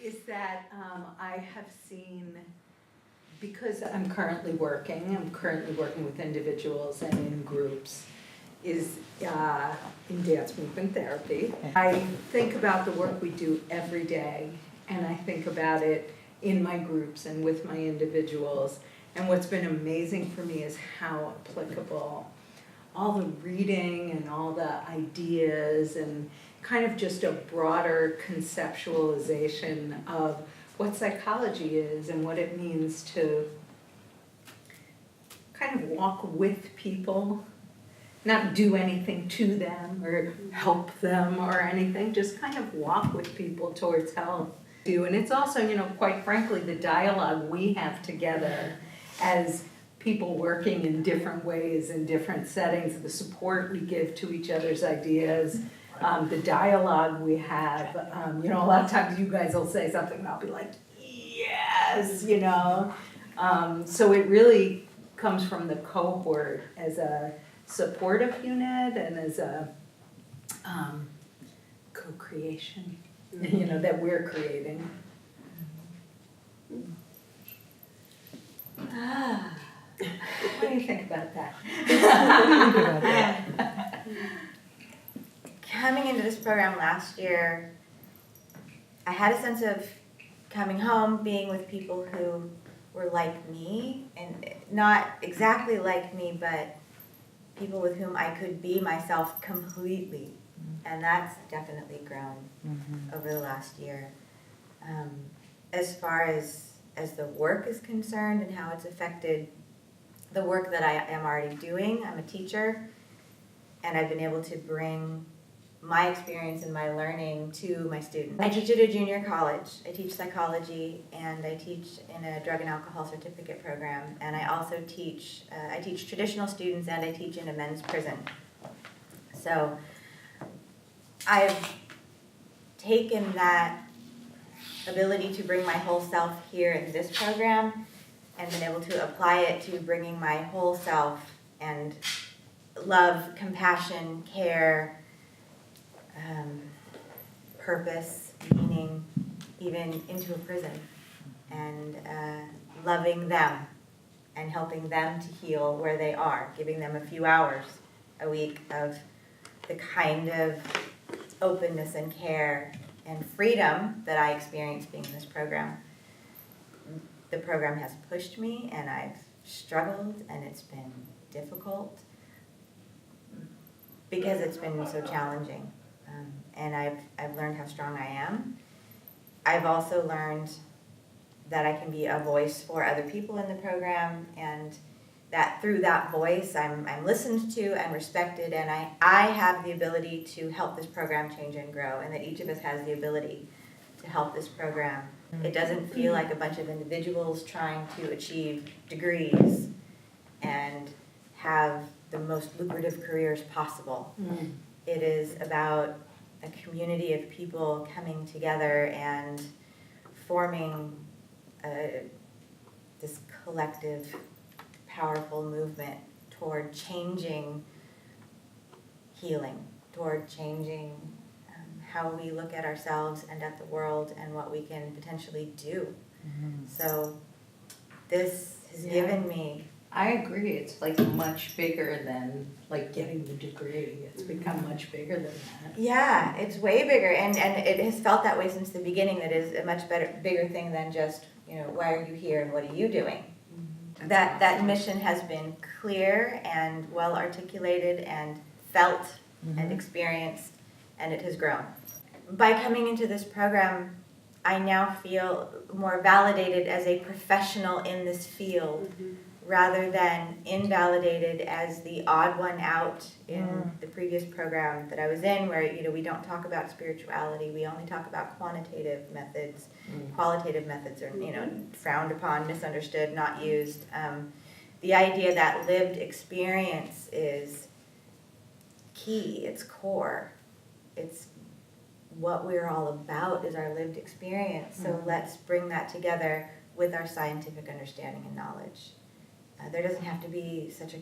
is that I have seen, because I'm currently working with individuals and in groups, is in dance movement therapy. I think about the work we do every day, and I think about it in my groups and with my individuals. And what's been amazing for me is how applicable all the reading and all the ideas and kind of just a broader conceptualization of what psychology is and what it means to kind of walk with people, not do anything to them or help them or anything, just kind of walk with people towards health. And it's also, quite frankly, the dialogue we have together as people working in different ways, in different settings, the support we give to each other's ideas, the dialogue we have. A lot of times you guys will say something and I'll be like, yes, So it really comes from the cohort as a supportive unit and as a co-creation, that we're creating. What do you think about that? Coming into this program last year, I had a sense of coming home, being with people who were like me, and not exactly like me, but people with whom I could be myself completely. And that's definitely grown over the last year. As far as the work is concerned and how it's affected the work that I am already doing, I'm a teacher, and I've been able to bring my experience and my learning to my students. I teach at a junior college. I teach psychology, and I teach in a drug and alcohol certificate program, and I also teach, I teach traditional students, and I teach in a men's prison. So I've taken that ability to bring my whole self here in this program and been able to apply it to bringing my whole self and love, compassion, care, purpose, meaning, even into a prison, and loving them and helping them to heal where they are, giving them a few hours a week of the kind of openness and care and freedom that I experienced being in this program. The program has pushed me, and I've struggled, and it's been difficult because it's been so challenging. And I've learned how strong I am. I've also learned that I can be a voice for other people in the program, and that through that voice I'm listened to and respected, and I have the ability to help this program change and grow, and that each of us has the ability to help this program. It doesn't feel like a bunch of individuals trying to achieve degrees and have the most lucrative careers possible. It is about a community of people coming together and forming this collective, powerful movement toward changing healing, toward changing how we look at ourselves and at the world and what we can potentially do. So this has given me... I agree. It's like much bigger than like getting the degree. It's become much bigger than that. Yeah, it's way bigger, and it has felt that way since the beginning. That is a much bigger thing than just, why are you here and what are you doing? That mission has been clear and well articulated and felt and experienced, and it has grown. By coming into this program, I now feel more validated as a professional in this field, rather than invalidated as the odd one out in the previous program that I was in, where we don't talk about spirituality, we only talk about quantitative methods. Qualitative methods are frowned upon, misunderstood, not used. The idea that lived experience is key, it's core, it's what we're all about, is our lived experience. So let's bring that together with our scientific understanding and knowledge. There doesn't have to be such a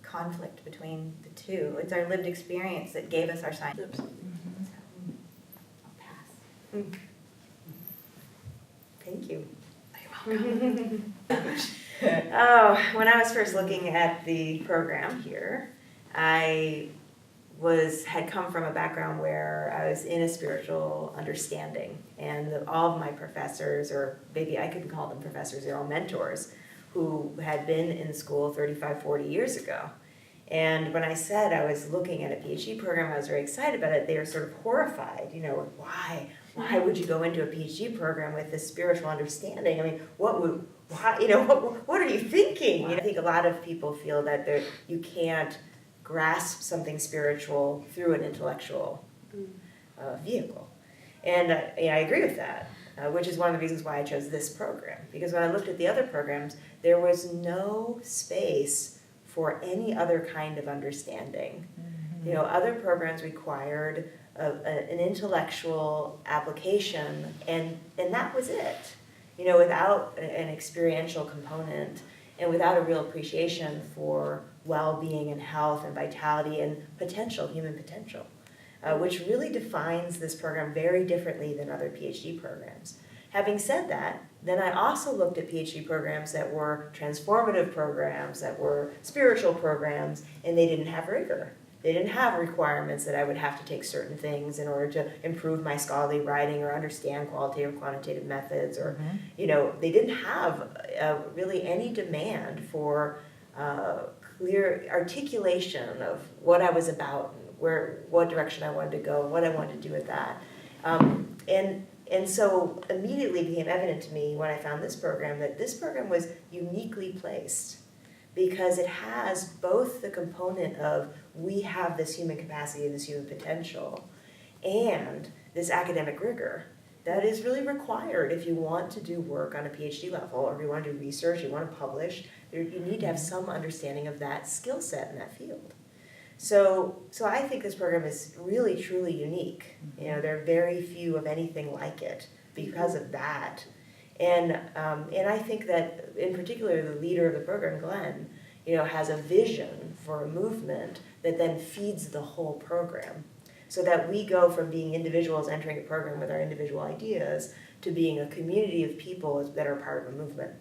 conflict between the two. It's our lived experience that gave us our science. So, I'll pass. Thank you. Oh, when I was first looking at the program here, I had come from a background where I was in a spiritual understanding, and all of my professors, or maybe I couldn't call them professors, they're all mentors, who had been in school 35, 40 years ago. And when I said I was looking at a PhD program, I was very excited about it. They were sort of horrified, why would you go into a PhD program with this spiritual understanding? I mean, what are you thinking? I think a lot of people feel that you can't grasp something spiritual through an intellectual vehicle. And I agree with that, which is one of the reasons why I chose this program. Because when I looked at the other programs, there was no space for any other kind of understanding. Mm-hmm. Other programs required an intellectual application, and that was it. Without an experiential component and without a real appreciation for well-being and health and vitality and potential, human potential, which really defines this program very differently than other PhD programs. Having said that, then I also looked at PhD programs that were transformative programs, that were spiritual programs, and they didn't have rigor. They didn't have requirements that I would have to take certain things in order to improve my scholarly writing or understand qualitative and quantitative methods, or, they didn't have really any demand for clear articulation of what I was about, what direction I wanted to go, what I wanted to do with that. And so immediately became evident to me when I found this program that this program was uniquely placed, because it has both the component of we have this human capacity and this human potential, and this academic rigor that is really required if you want to do work on a PhD level, or if you want to do research, you want to publish, you need to have some understanding of that skill set in that field. So I think this program is really, truly unique. There are very few of anything like it because of that. And I think that, in particular, the leader of the program, Glenn, has a vision for a movement that then feeds the whole program, so that we go from being individuals entering a program with our individual ideas to being a community of people that are part of a movement.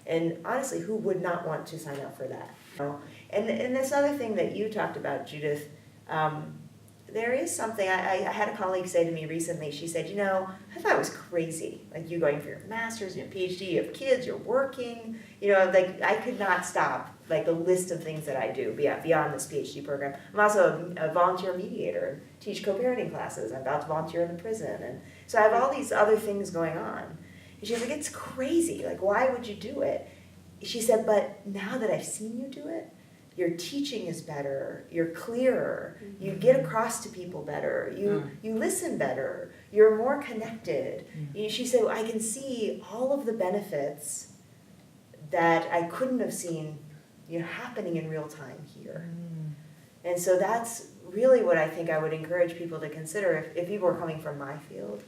And honestly, who would not want to sign up for that? And this other thing that you talked about, Judith, there is something, I had a colleague say to me recently, she said, I thought it was crazy, like you going for your master's and your PhD, you have kids, you're working, like I could not stop, like the list of things that I do beyond this PhD program. I'm also a volunteer mediator, teach co-parenting classes, I'm about to volunteer in the prison, and so I have all these other things going on. And she's like, it's crazy, like why would you do it? She said, but now that I've seen you do it, your teaching is better, you're clearer, you get across to people better, you listen better, you're more connected. She said, I can see all of the benefits that I couldn't have seen happening in real time here. And so that's really what I think I would encourage people to consider if people are coming from my field.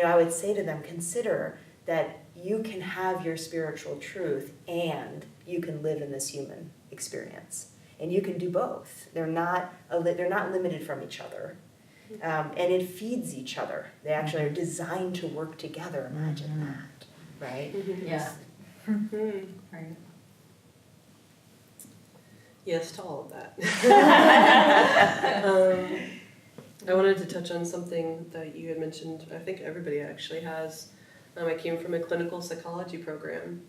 I would say to them, consider that you can have your spiritual truth and you can live in this human experience. And you can do both. They're not limited from each other. And it feeds each other. They actually are designed to work together. Imagine that, right? Yeah. Right. Yes to all of that. I wanted to touch on something that you had mentioned. I think everybody actually has. I came from a clinical psychology program,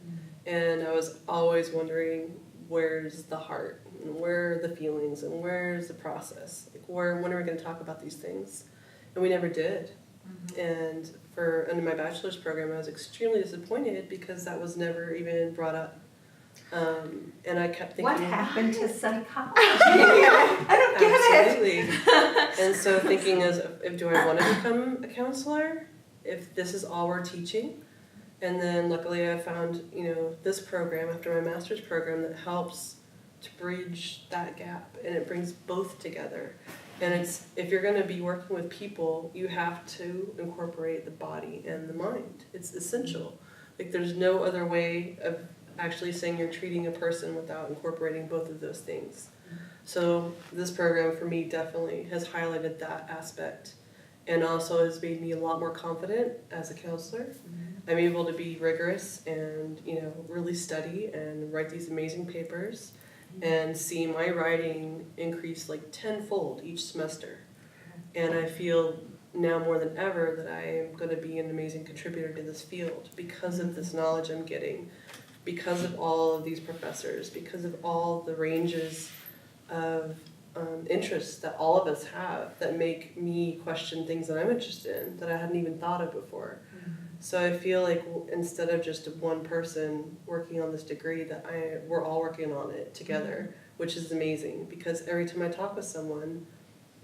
and I was always wondering, where's the heart, and where are the feelings, and where's the process? Like, when are we going to talk about these things? And we never did. And under my bachelor's program, I was extremely disappointed because that was never even brought up. And I kept thinking, what happened to psychology? I don't get absolutely. And so thinking do I want to become a counselor if this is all we're teaching? And then luckily I found, this program after my master's program that helps to bridge that gap, and it brings both together. And if you're going to be working with people, you have to incorporate the body and the mind. It's essential. Like there's no other way of actually saying you're treating a person without incorporating both of those things. So this program for me definitely has highlighted that aspect, and also has made me a lot more confident as a counselor. I'm able to be rigorous and, really study and write these amazing papers and see my writing increase like tenfold each semester. And I feel now more than ever that I am going to be an amazing contributor to this field because of this knowledge I'm getting, because of all of these professors, because of all the ranges of interests that all of us have that make me question things that I'm interested in that I hadn't even thought of before. So I feel like instead of just one person working on this degree, that we're all working on it together, which is amazing because every time I talk with someone,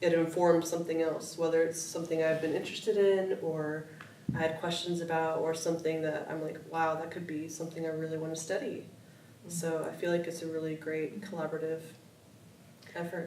it informs something else, whether it's something I've been interested in or I had questions about or something that I'm like, wow, that could be something I really want to study. So I feel like it's a really great collaborative effort.